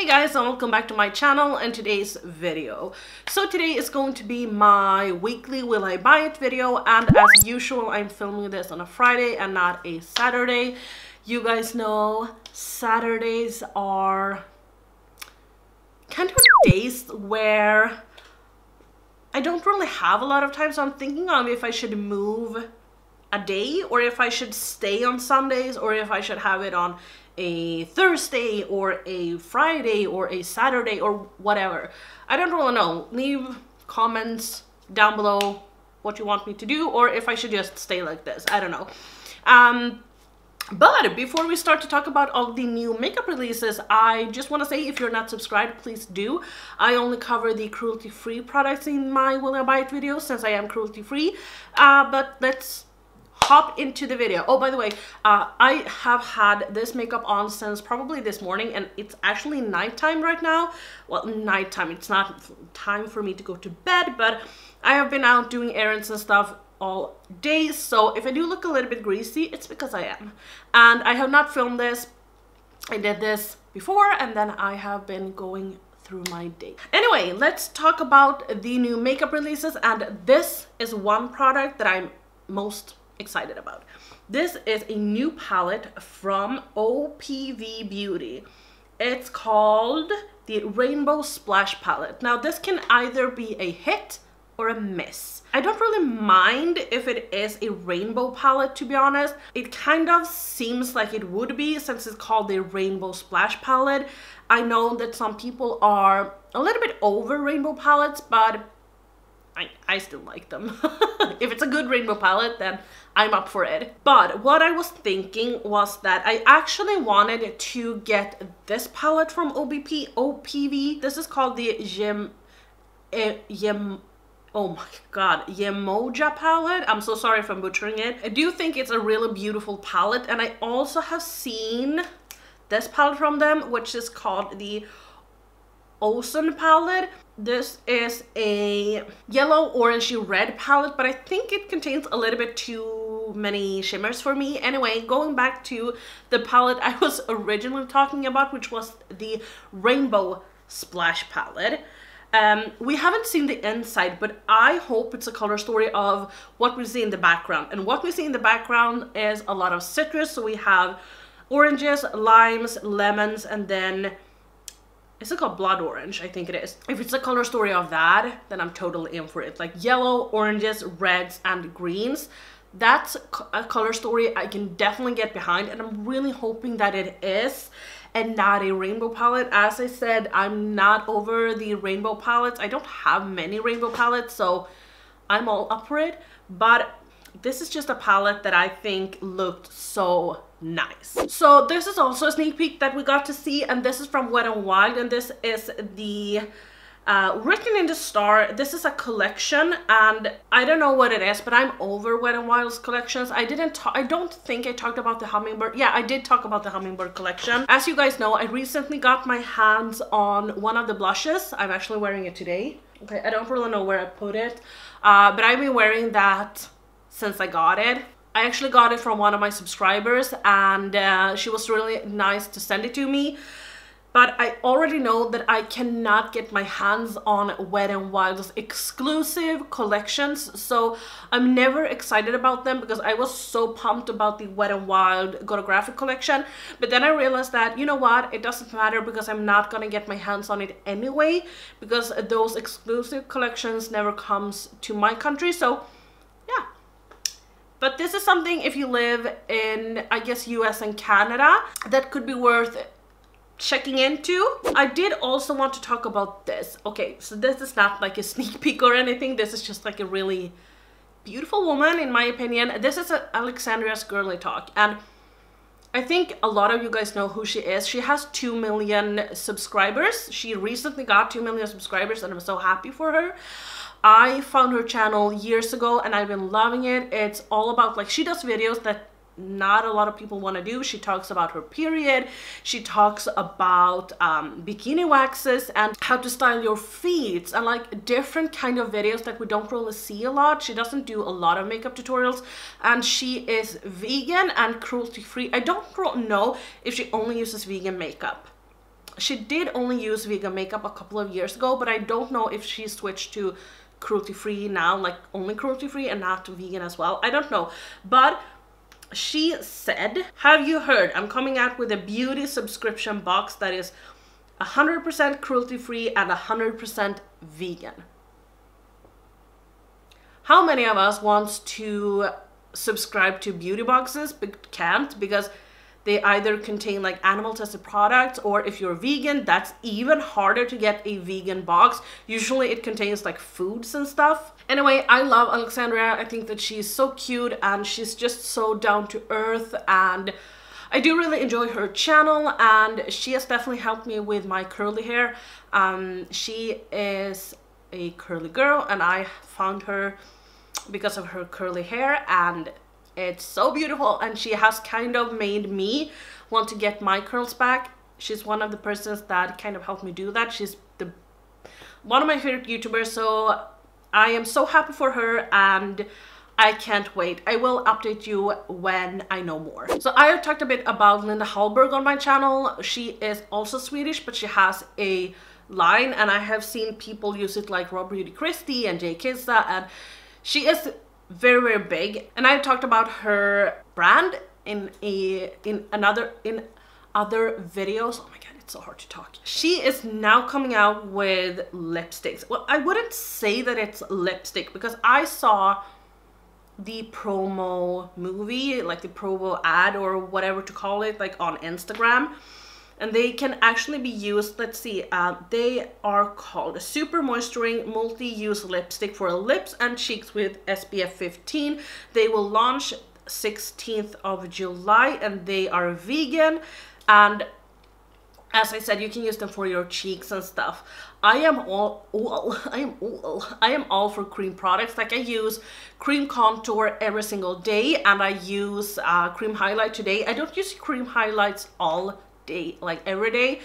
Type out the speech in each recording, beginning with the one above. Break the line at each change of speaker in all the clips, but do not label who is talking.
Hey guys, and welcome back to my channel and today's video. So today is going to be my weekly Will I Buy It video, and as usual I'm filming this on a Friday and not a Saturday. You guys know Saturdays are kind of days where I don't really have a lot of time, so I'm thinking of if I should move a day or if I should stay on Sundays or if I should have it on a Thursday or a Friday or a Saturday or whatever. I don't really know. Leave comments down below what you want me to do, or if I should just stay like this. I don't know. But before we start to talk about all the new makeup releases, I just want to say, if you're not subscribed, please do. I only cover the cruelty-free products in my Will I Buy It videos since I am cruelty-free. But let's hop into the video. Oh, by the way, I have had this makeup on since probably this morning, and it's actually nighttime right now. Well, nighttime, it's not time for me to go to bed, but I have been out doing errands and stuff all day, so if I do look a little bit greasy, it's because I am. And I have not filmed this. I did this before, and then I have been going through my day. Anyway, let's talk about the new makeup releases, and this is one product that I'm most excited about. This is a new palette from OPV Beauty. It's called the Rainbow Splash palette. Now this can either be a hit or a miss. I don't really mind if it is a rainbow palette, to be honest. It kind of seems like it would be, since it's called the Rainbow Splash palette. I know that some people are a little bit over rainbow palettes, but I still like them. If it's a good rainbow palette, then I'm up for it. But what I was thinking was that I actually wanted to get this palette from OPV. This is called the oh my god, Yemoja palette. I'm so sorry if I'm butchering it. I do think it's a really beautiful palette, and I also have seen this palette from them, which is called the Oasis palette. This is a yellow, orangey, red palette, but I think it contains a little bit too many shimmers for me. Anyway, going back to the palette I was originally talking about, which was the Rainbow Splash palette. We haven't seen the inside, but I hope it's a color story of what we see in the background. And what we see in the background is a lot of citrus. So we have oranges, limes, lemons, and then is it called blood orange? I think it is. If it's a color story of that, then I'm totally in for it. Like yellow, oranges, reds, and greens. That's a color story I can definitely get behind, and I'm really hoping that it is and not a rainbow palette. As I said, I'm not over the rainbow palettes. I don't have many rainbow palettes, so I'm all up for it. But this is just a palette that I think looked so nice. So this is also a sneak peek that we got to see, and this is from Wet n Wild, and this is the Written in the Star. This is a collection, and I don't know what it is, but I'm over Wet n Wild's collections. I don't think I talked about the Hummingbird. Yeah, I did talk about the Hummingbird collection. As you guys know, I recently got my hands on one of the blushes. I'm actually wearing it today. Okay, I don't really know where I put it, but I've been wearing that since I got it. I actually got it from one of my subscribers, and she was really nice to send it to me. But I already know that I cannot get my hands on Wet n Wild's exclusive collections, so I'm never excited about them because I was so pumped about the Wet n Wild Photographic collection. But then I realized that, you know what, it doesn't matter because I'm not gonna get my hands on it anyway, because those exclusive collections never comes to my country. So yeah. But this is something, if you live in, I guess, US and Canada, that could be worth checking into. I did also want to talk about this. Okay, so this is not like a sneak peek or anything. This is just like a really beautiful woman, in my opinion. This is Alexandras Girly Talk, and I think a lot of you guys know who she is. She has 2 million subscribers. She recently got 2 million subscribers, and I'm so happy for her. I found her channel years ago, and I've been loving it. It's all about, like, she does videos that not a lot of people want to do. She talks about her period. She talks about bikini waxes and how to style your feet, and like different kind of videos that we don't really see a lot. She doesn't do a lot of makeup tutorials, and she is vegan and cruelty free. I don't know if she only uses vegan makeup. She did only use vegan makeup a couple of years ago, but I don't know if she switched to cruelty free now, like only cruelty free and not vegan as well. I don't know, but she said, have you heard, I'm coming out with a beauty subscription box that is 100% cruelty free and 100% vegan. How many of us wants to subscribe to beauty boxes but can't because they either contain like animal tested products, or if you're vegan, that's even harder to get a vegan box. Usually it contains like foods and stuff. Anyway, I love Alexandra. I think that she's so cute and she's just so down to earth, and I do really enjoy her channel, and she has definitely helped me with my curly hair. She is a curly girl and I found her because of her curly hair, and it's so beautiful, and she has kind of made me want to get my curls back. She's one of the persons that kind of helped me do that. She's one of my favorite YouTubers, so I am so happy for her and I can't wait. I will update you when I know more. So I have talked a bit about Linda Hallberg on my channel. She is also Swedish, but she has a line, and I have seen people use it like Rob Beauty Christie and Jay Kizza, and she is very, very big, and I've talked about her brand in other videos. Oh my god, it's so hard to talk. She is now coming out with lipsticks. Well, I wouldn't say that it's lipstick because I saw the promo movie, like the promo ad or whatever to call it, like on Instagram. And they can actually be used, let's see, they are called a super moisturizing multi-use lipstick for lips and cheeks with SPF 15. They will launch 16th of July and they are vegan, and as I said, you can use them for your cheeks and stuff. I am all for cream products. Like I use cream contour every single day, and I use cream highlight today. I don't use cream highlights all day, like every day,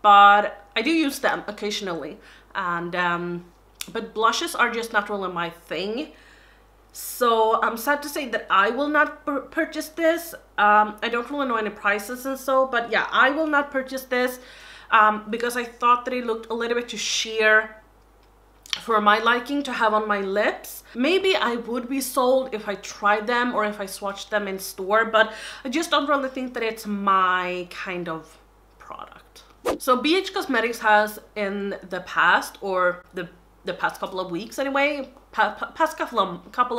but I do use them occasionally. And but blushes are just not really my thing, so I'm sad to say that I will not purchase this. I don't really know any prices and so, but yeah, I will not purchase this because I thought that it looked a little bit too sheer for my liking to have on my lips. Maybe I would be sold if I tried them or if I swatched them in store, but I just don't really think that it's my kind of product. So BH Cosmetics has in the past, or the past couple of weeks anyway, past couple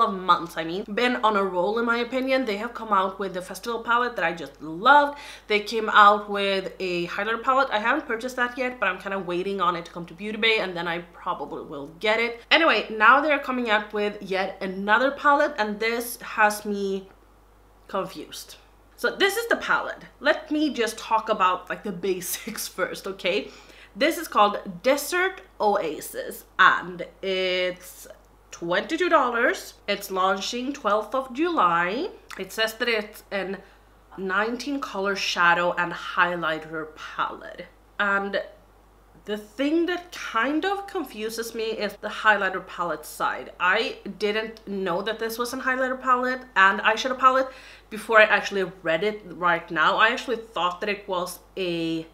of months, I mean, been on a roll in my opinion. They have come out with the festival palette that I just loved. They came out with a highlighter palette. I haven't purchased that yet, but I'm kind of waiting on it to come to Beauty Bay, and then I probably will get it. Anyway, now they're coming out with yet another palette, and this has me confused. So this is the palette. Let me just talk about like the basics first, okay? This is called Desert Oasis, and it's $22. It's launching 12th of July. It says that it's an 19 color shadow and highlighter palette. And the thing that kind of confuses me is the highlighter palette side. I didn't know that this was a highlighter palette and eyeshadow palette before I actually read it right now. I actually thought that it was a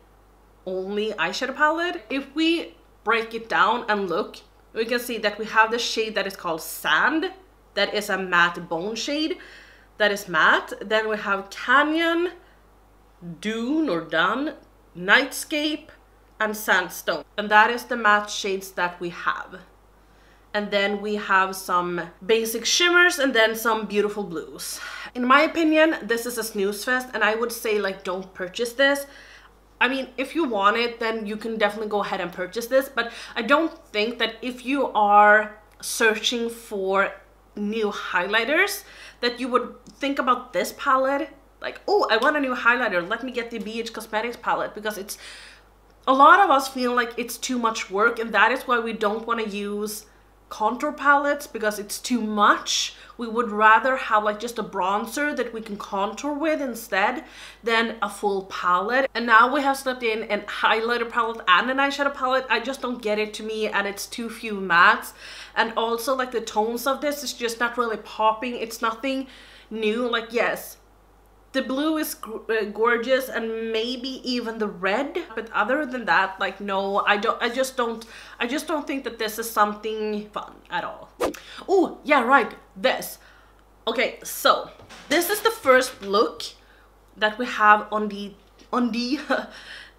only eyeshadow palette. If we break it down and look, we can see that we have the shade that is called Sand. That is a matte bone shade that is matte. Then we have Canyon, Dune or Dun, Nightscape, and Sandstone. And that is the matte shades that we have. And then we have some basic shimmers and then some beautiful blues. In my opinion, this is a snooze fest, and I would say like don't purchase this. I mean, if you want it, then you can definitely go ahead and purchase this, but I don't think that if you are searching for new highlighters that you would think about this palette like, oh, I want a new highlighter, let me get the BH Cosmetics palette, because it's a lot of us feel like it's too much work, and that is why we don't want to use contour palettes, because it's too much. We would rather have like just a bronzer that we can contour with instead than a full palette. And now we have slipped in an highlighter palette and an eyeshadow palette. I just don't get it to me, and it's too few mattes, and also like the tones of this is just not really popping. It's nothing new. Like, yes, The blue is gorgeous, and maybe even the red, but other than that, like, no, I just don't think that this is something fun at all. Oh yeah, right, this. Okay, so this is the first look that we have on the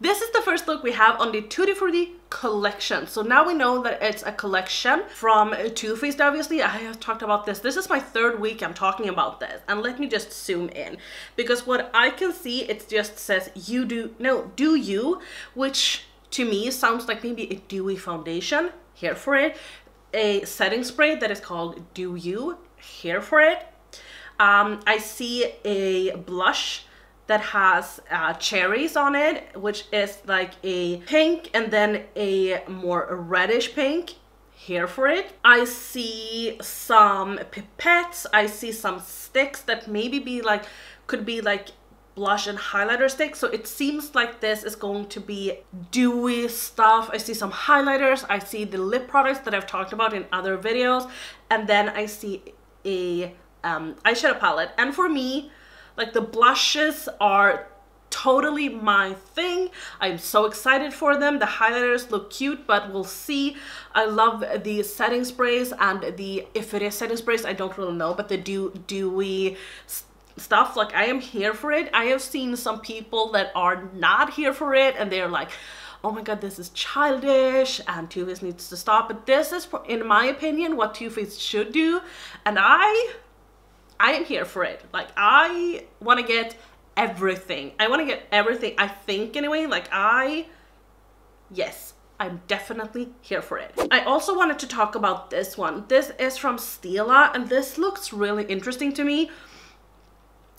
this is the first look we have on the Tutti Frutti collection. So now we know that it's a collection from Too Faced, obviously. I have talked about this. This is my third week I'm talking about this. And let me just zoom in. Because what I can see, it just says do you, which to me sounds like maybe a dewy foundation. Here for it. A setting spray that is called Do You. Here for it. I see a blush that has cherries on it, which is like a pink and then a more reddish pink. Here for it. I see some pipettes. I see some sticks that maybe could be like blush and highlighter sticks. So it seems like this is going to be dewy stuff. I see some highlighters. I see the lip products that I've talked about in other videos. And then I see a eyeshadow palette. And for me, like, the blushes are totally my thing. I'm so excited for them. The highlighters look cute, but we'll see. I love the setting sprays, and if it is setting sprays, I don't really know, but the dewy stuff, like, I am here for it. I have seen some people that are not here for it, and they're like, oh my god, this is childish and Too Faced needs to stop. But this is, in my opinion, what Too Faced should do, and I am here for it. Like, I want to get everything. I want to get everything, I think, anyway. Like, yes, I'm definitely here for it. I also wanted to talk about this one. This is from Stila, and this looks really interesting to me.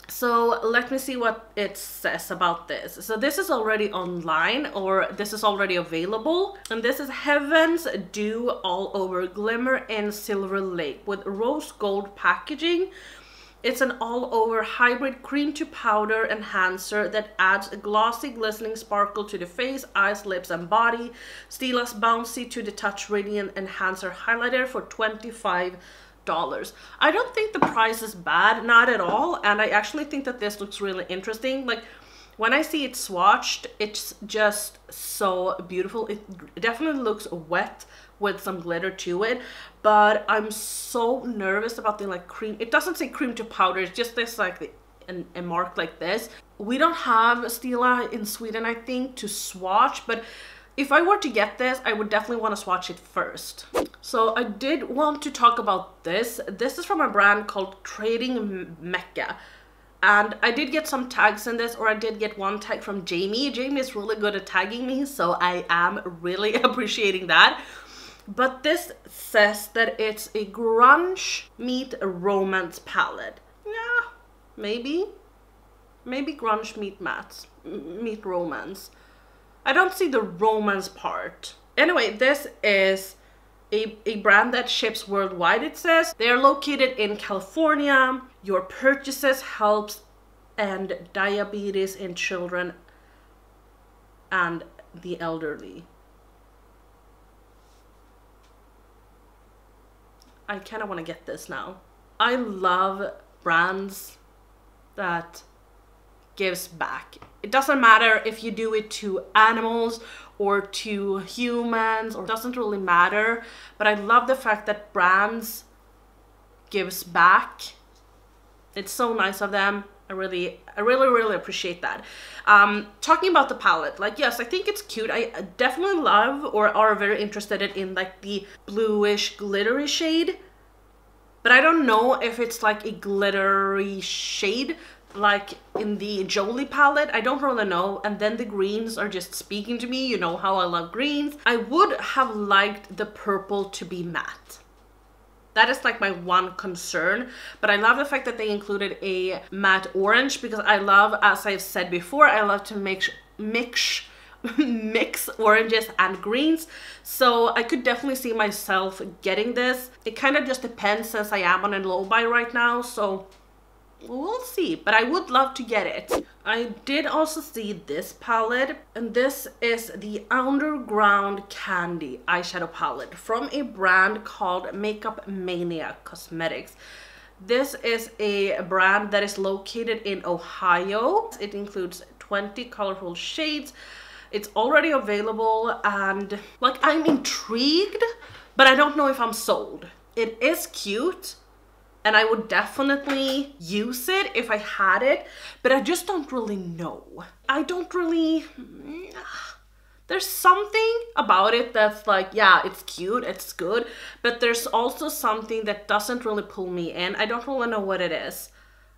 So let me see what it says about this. So this is already online, or this is already available. And this is Heaven's Dew All Over Glimmer in Silver Lake with rose gold packaging. It's an all-over hybrid cream to powder enhancer that adds a glossy, glistening sparkle to the face, eyes, lips, and body. Stila's Bouncy to the Touch Radiant Enhancer Highlighter for $25. I don't think the price is bad, not at all, and I actually think that this looks really interesting. Like, when I see it swatched, it's just so beautiful. It definitely looks wet with some glitter to it, but I'm so nervous about the like cream. It doesn't say cream to powder, it's just this like a mark like this. We don't have Stila in Sweden, I think, to swatch, but if I were to get this, I would definitely want to swatch it first. So I did want to talk about this. This is from a brand called Trading Mekka. And I did get some tags in this, or I did get one tag from Jamie. Jamie is really good at tagging me, so I am really appreciating that. But this says that it's a grunge meet romance palette. Yeah, maybe grunge meet romance. I don't see the romance part. Anyway, this is a brand that ships worldwide, it says. They are located in California. Your purchases helps end diabetes in children and the elderly. I kind of want to get this now. I love brands that gives back. It doesn't matter if you do it to animals or to humans, or it doesn't really matter, but I love the fact that brands gives back. It's so nice of them. I really appreciate that. Talking about the palette, like, yes, I think it's cute. I definitely love, or are very interested in like the bluish glittery shade, but I don't know if it's like a glittery shade like in the Jolie palette. I don't really know. And then the greens are just speaking to me. You know how I love greens. I would have liked the purple to be matte. That is like my one concern, but I love the fact that they included a matte orange, because I love, as I've said before, I love to mix oranges and greens. So I could definitely see myself getting this. It kind of just depends, since I am on a low buy right now, so we'll see, but I would love to get it. I did also see this palette, and this is the Underground Candy eyeshadow palette from a brand called Makeup Mania Cosmetics. This is a brand that is located in Ohio. It includes 20 colorful shades. It's already available and like I'm intrigued, but I don't know if I'm sold. It is cute and I would definitely use it if I had it, but I just don't really know. I don't really... There's something about it that's like, yeah, it's cute, it's good, but there's also something that doesn't really pull me in. I don't really know what it is.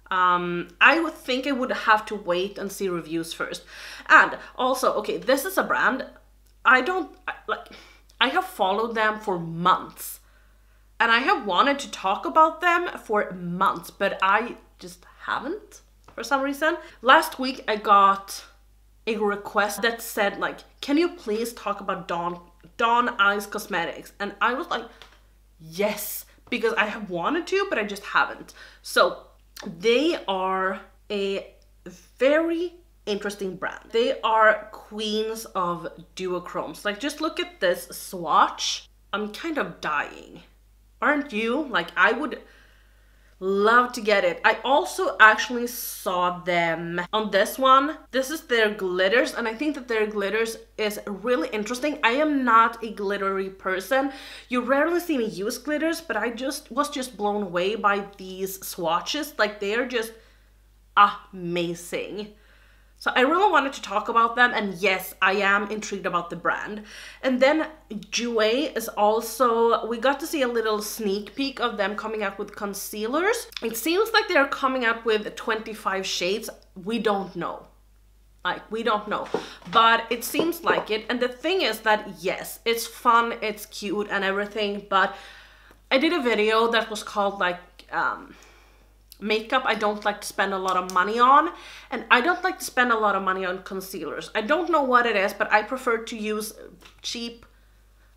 I would think I would have to wait and see reviews first. And also, okay, this is a brand I have followed them for months. And I have wanted to talk about them for months, but I just haven't for some reason. Last week I got a request that said like, can you please talk about Dawn Eyes Cosmetics? And I was like, yes, because I have wanted to, but I just haven't. So they are a very interesting brand. They are queens of duochromes. Like, just look at this swatch. I'm kind of dying. Aren't you? Like, I would love to get it. I also actually saw them on this one. This is their glitters, and I think that their glitters is really interesting. I am not a glittery person. You rarely see me use glitters, but I was just blown away by these swatches. Like, they are just amazing. So I really wanted to talk about them, and yes, I am intrigued about the brand. And then Jouer is also, we got to see a little sneak peek of them coming out with concealers. It seems like they're coming out with 25 shades. We don't know. Like, we don't know, but it seems like it. And the thing is that, yes, it's fun, it's cute and everything, but I did a video that was called like, makeup I don't like to spend a lot of money on, and I don't like to spend a lot of money on concealers. I don't know what it is, but I prefer to use cheap,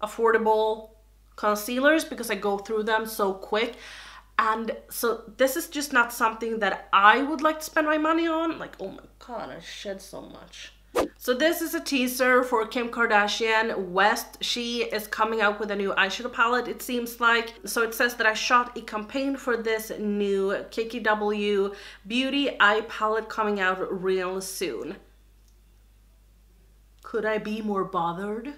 affordable concealers because I go through them so quick. And so this is just not something that I would like to spend my money on. Like, oh my god, I shed so much. So this is a teaser for Kim Kardashian West. She is coming out with a new eyeshadow palette, it seems like. So it says that I shot a campaign for this new KKW Beauty eye palette coming out real soon. Could I be more bothered?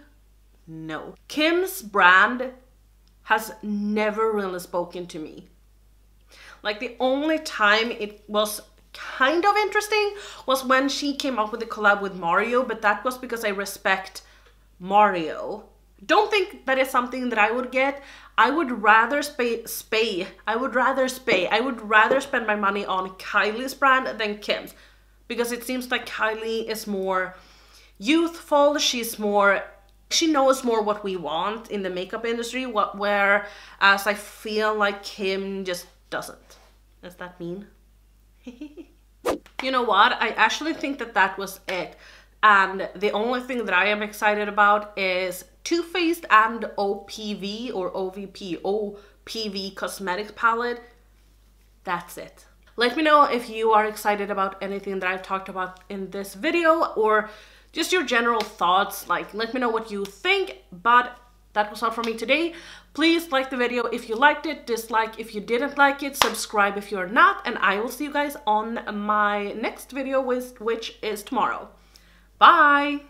No. Kim's brand has never really spoken to me. Like, the only time it was kind of interesting was when she came up with a collab with Mario, but that was because I respect Mario. Don't think that is something that I would get. I would rather I would rather spend my money on Kylie's brand than Kim's, because it seems like Kylie is more youthful, she knows more what we want in the makeup industry, whereas I feel like Kim just doesn't. Does that mean? You know what? I actually think that that was it. And the only thing that I am excited about is Too Faced and OPV or OPV Cosmetics palette. That's it. Let me know if you are excited about anything that I've talked about in this video, or just your general thoughts. Like, let me know what you think. But that was all for me today. Please like the video if you liked it, dislike if you didn't like it, subscribe if you're not, and I will see you guys on my next video, which is tomorrow. Bye!